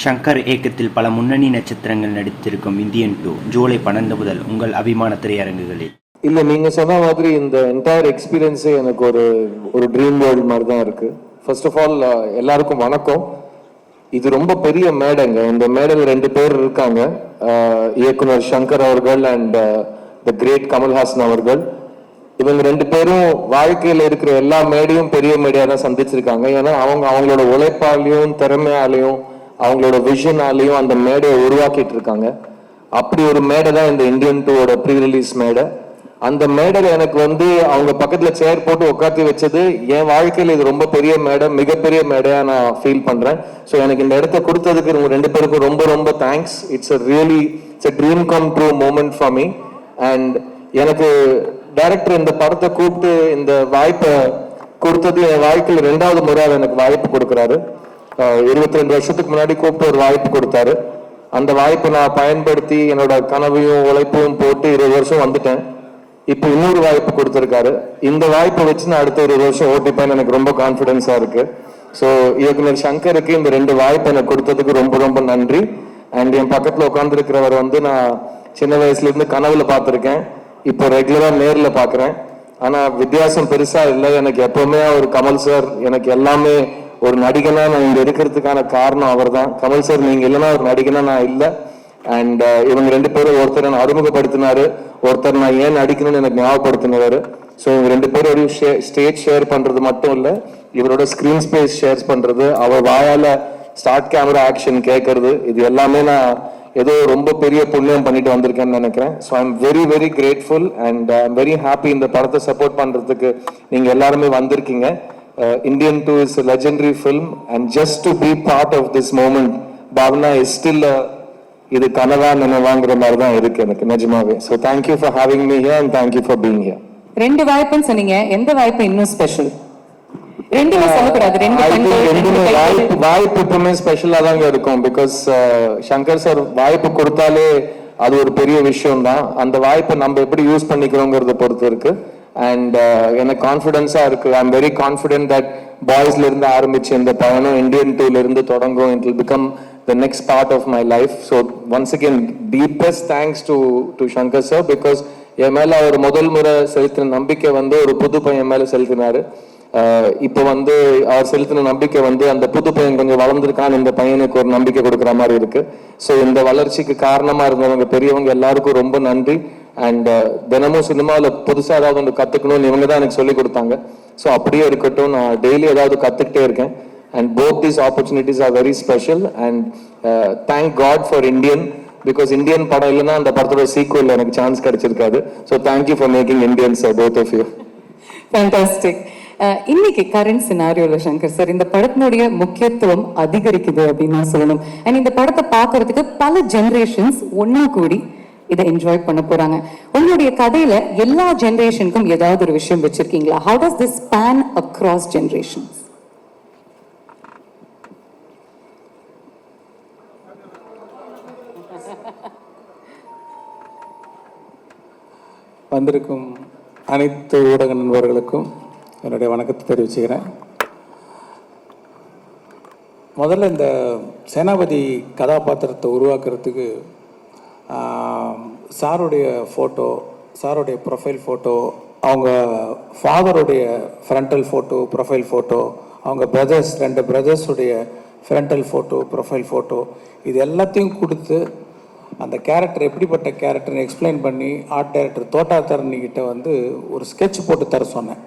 ஷங்கர் இயக்கத்தில் பல முன்னணி நட்சத்திரங்கள் நடித்திருக்கும் இந்தியன் 2 ஜூலை 12 முதல் உங்கள் அபிமான திரையரங்குகளில். இல்லை, நீங்கள் சொன்ன மாதிரி இந்த என்டையர் எக்ஸ்பீரியன்ஸே எனக்கு ஒரு ட்ரீம் வேர்ல்டு மாதிரி தான் இருக்கு. ஃபர்ஸ்ட் ஆஃப் ஆல் எல்லாருக்கும் வணக்கம். இது ரொம்ப பெரிய மேடைங்க. இந்த மேடையில் 2 பேர் இருக்காங்க, இயக்குனர் ஷங்கர் அவர்கள் அண்ட் த கிரேட் கமல்ஹாசன் அவர்கள். இவங்க 2 பேரும் வாழ்க்கையில் இருக்கிற எல்லா மேடையும் பெரிய மேடையாக தான் சந்திச்சிருக்காங்க. ஏன்னா அவங்களோட உழைப்பாலையும் திறமையாலையும் அவங்களோட விஷனாலையும் அந்த மேடையை உருவாக்கிட்டு இருக்காங்க. அப்படி ஒரு மேடை தான் இந்த இந்தியன் 2ஓட ப்ரீ ரிலீஸ் மேடை. அந்த மேடையில் எனக்கு அவங்க பக்கத்துல சேர் போட்டு உட்காத்தி வச்சது என் வாழ்க்கையில் இது ரொம்ப பெரிய மேடை, மிகப்பெரிய மேடையா நான் ஃபீல் பண்றேன். ஸோ எனக்கு இந்த இடத்த கொடுத்ததுக்கு இவங்க 2 பேருக்கும் ரொம்ப ரொம்ப thanks. It's a dream come true moment for me. And எனக்கு டைரக்டர் இந்த படத்தை கூப்பிட்டு இந்த வாய்ப்பை கொடுத்தது என் வாழ்க்கையில் 2வது முறை எனக்கு வாய்ப்பு கொடுக்குறாரு. 22 வருஷத்துக்கு முன்னாடி கூப்பிட்டு ஒரு வாய்ப்பு கொடுத்தாரு. அந்த வாய்ப்பை நான் பயன்படுத்தி என்னோட கனவையும் உழைப்பையும் போட்டு 20 வருஷம் வந்துட்டேன். இப்போ இன்னொரு வாய்ப்பு கொடுத்துருக்காரு. இந்த வாய்ப்பை வச்சு நான் அடுத்த 20 வருஷம் ஓட்டிப்பேன்னு எனக்கு ரொம்ப கான்ஃபிடென்ஸா இருக்கு. ஸோ இயக்குனர் ஷங்கருக்கு இந்த 2 வாய்ப்பை எனக்கு கொடுத்ததுக்கு ரொம்ப ரொம்ப நன்றி. அண்ட் என் பக்கத்தில் உட்காந்துருக்கிறவர் நான் சின்ன வயசுல இருந்து கனவுல பார்த்துருக்கேன், இப்போ ரெகுலரா நேர்ல பாக்குறேன். ஆனா வித்தியாசம் பெருசா இல்லை. எனக்கு எப்பவுமே ஒரு கமல் சார் எனக்கு எல்லாமே. ஒரு நடிகனா நான் இங்க இருக்கிறதுக்கான காரணம் அவர் தான். கமல் சார் நீங்க இல்லைன்னா ஒரு நடிகனா நான் இல்லை. அண்ட் இவங்க 2 பேரும் ஒருத்தர் நான் அறிமுகப்படுத்தினாரு, ஒருத்தர் நான் ஏன் நடிக்கணும்னு எனக்கு ஞாபகப்படுத்தினாரு. ஸோ இவங்க 2 பேரும் ஸ்டேஜ் ஷேர் பண்றது மட்டும் இல்லை, இவரோட ஸ்கிரீன் ஸ்பேஸ் ஷேர் பண்றது, அவர் வாயால ஸ்டார்ட் கேமரா ஆக்ஷன் கேட்கறது, இது எல்லாமே நான் ஏதோ ரொம்ப பெரிய புண்ணியம் பண்ணிட்டு வந்திருக்கேன்னு நினைக்கிறேன். So I am very very grateful and I am very happy இந்த படத்தை சப்போர்ட் பண்றதுக்கு நீங்க எல்லாருமே வந்திருக்கீங்க. Indian 2 is a legendary film and just to be part of this moment, Bhavna is still இது கனவா நினைவாங்கிற மாதிரி தான் இருக்கு எனக்கு நிஜமாவே. So thank you for having me here and thank you for being here. 2 வாய்ப்புன்னு சொன்னீங்க, எந்த வாய்ப்பு இன்னும் ஸ்பெஷல்? 2 சொல்லக்கூடாது, 2 வாய்ப்பு எப்பவுமே ஸ்பெஷலா தாங்க இருக்கும். பிகாஸ் சங்கர் சார் வாய்ப்பு கொடுத்தாலே அது ஒரு பெரிய விஷயம் தான். அந்த வாய்ப்பை நம்ம எப்படி யூஸ் பண்ணிக்கிறோங்கிறத பொறுத்து இருக்கு. அண்ட் எனக்கு கான்ஃபிடென்ஸா இருக்கு. I am very confident that பாய்ஸ்ல இருந்து ஆரம்பிச்சு இந்த பயணம் இந்தியன் 2ல இருந்து தொடங்கும். It will become the next part of my life. So once again deepest thanks to Shankar sir. Because என் மேல அவர் முதல் முறை செலுத்தின நம்பிக்கை ஒரு புது பையன் மேல செலுத்தினாரு. இப்போ அவர் செலுத்தின நம்பிக்கை அந்த புது பையன் கொஞ்சம் வளர்ந்துருக்கான்னு இந்த பையனுக்கு ஒரு நம்பிக்கை கொடுக்குற மாதிரி இருக்கு. ஸோ இந்த வளர்ச்சிக்கு காரணமா இருந்தவங்க பெரியவங்க எல்லாருக்கும் ரொம்ப நன்றி. அண்ட் தினமும் சினிமாவில் புதுசாக ஏதாவது ஒன்று கற்றுக்கணும்னு இவங்க தான் எனக்கு சொல்லி கொடுத்தாங்க. ஸோ அப்படியே இருக்கட்டும், நான் டெய்லி ஏதாவது கற்றுக்கிட்டே இருக்கேன். And both these opportunities are very special. And thank god for Indian, because Indian படம் இல்லைன்னா அந்த படத்தோட சீக்வல் எனக்கு சான்ஸ் கிடைச்சிருக்காது. So thank you for making Indians both of you. Fantastic. இன்னைக்கு கரண்ட் சினாரியோல சங்கர் சார் இந்த படத்தினுடைய முக்கியத்துவம் அதிகரிக்குது அப்படின்னு நான் சொல்லணும். அண்ட் இந்த படத்தை பார்க்கறதுக்கு பல ஜெனரேஷன்ஸ் ஒன்னா கூடி இதை என்ஜாய் பண்ண போறாங்க. உங்களுடைய கதையில எல்லா ஜெனரேஷனுக்கும் ஏதாவது ஒரு விஷயம் வச்சிருக்கீங்களா? How does this span across generations? வந்திருக்கும் அனைத்து ஊடக நண்பர்களுக்கும் என்னுடைய வணக்கத்தை தெரிவிச்சுக்கிறேன். முதல்ல இந்த சேனாபதி கதாபாத்திரத்தை உருவாக்குறதுக்கு சாருடைய ஃபோட்டோ, சாருடைய ப்ரொஃபைல் ஃபோட்டோ, அவங்க ஃபாதருடைய ஃப்ரண்டல் ஃபோட்டோ, ப்ரொஃபைல் ஃபோட்டோ, அவங்க பிரதர்ஸ் 2 பிரதர்ஸுடைய ஃப்ரண்டல் ஃபோட்டோ, ப்ரொஃபைல் ஃபோட்டோ, இது எல்லாத்தையும் கொடுத்து அந்த கேரக்டர் எப்படிப்பட்ட கேரக்டர்னு எக்ஸ்பிளைன் பண்ணி ஆர்ட் டைரக்டர் தோட்டாத்தரணிக்கிட்ட ஒரு ஸ்கெட்ச் போட்டு தர சொன்னேன்.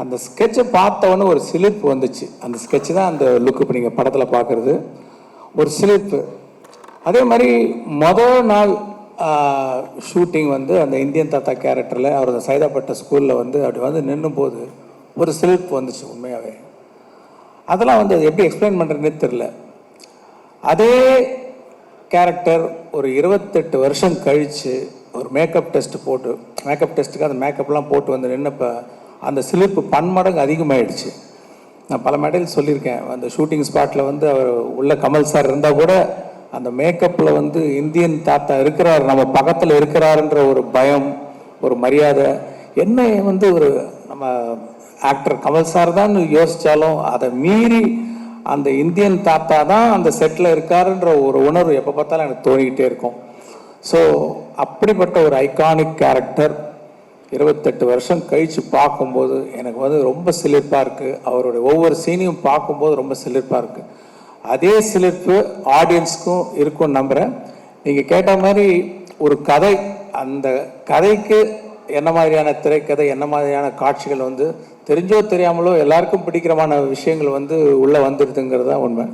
அந்த ஸ்கெட்சை பார்த்தவொன்னே ஒரு சிலிர்ப்பு வந்துச்சு. அந்த ஸ்கெட்சு தான் அந்த லுக்கு இப்போ நீங்கள் படத்தில் பார்க்குறது, ஒரு சிலிர்ப்பு. அதே மாதிரி முதல் நாள் ஷூட்டிங் அந்த இந்தியன் தாத்தா கேரக்டரில் அவர் சைதாப்பட்ட ஸ்கூலில் அப்படி நின்றும் போது ஒரு சிலிர்ப்பு வந்துச்சு உண்மையாகவே. அதெல்லாம் அது எப்படி எக்ஸ்பிளைன் பண்ணுறதுனே தெரில. அதே கேரக்டர் ஒரு 28 வருஷம் கழித்து ஒரு மேக்கப் டெஸ்ட்டுக்கு அந்த மேக்கப்லாம் போட்டு நின்னப்போ அந்த சிலிர்ப்பு பன்மடங்கு அதிகமாகிடுச்சு. நான் பல மேடையில் சொல்லியிருக்கேன், அந்த ஷூட்டிங் ஸ்பாட்டில் அவர் உள்ள கமல் சார் இருந்தால் கூட அந்த மேக்கப்பில் இந்தியன் தாத்தா இருக்கிறார், நம்ம பக்கத்தில் இருக்கிறாருன்ற ஒரு பயம், ஒரு மரியாதை, என்ன ஒரு நம்ம ஆக்டர் கமல் சார் தான் யோசித்தாலும் அதை மீறி அந்த இந்தியன் தாத்தா தான் அந்த செட்டில் இருக்காருன்ற ஒரு உணர்வு எப்போ பார்த்தாலும் எனக்கு தோணிக்கிட்டே இருக்கும். ஸோ அப்படிப்பட்ட ஒரு ஐகானிக் கேரக்டர் 28 வருஷம் கழித்து பார்க்கும்போது எனக்கு வந்து ரொம்ப சிலிர்ப்பாக இருக்குது. அவருடைய ஒவ்வொரு சீனையும் பார்க்கும்போது ரொம்ப சிலிர்ப்பாக இருக்குது. அதே சிலிர்ப்பு ஆடியன்ஸ்க்கும் இருக்கும்னு நம்புகிறேன். நீங்கள் கேட்ட மாதிரி ஒரு கதை, அந்த கதைக்கு என்ன மாதிரியான திரைக்கதை, என்ன மாதிரியான காட்சிகள் வந்து தெரிஞ்சோ தெரியாமலோ எல்லாருக்கும் பிடிக்கிறமான விஷயங்கள் வந்து உள்ளே வந்துடுதுங்கிறது தான் உண்மை.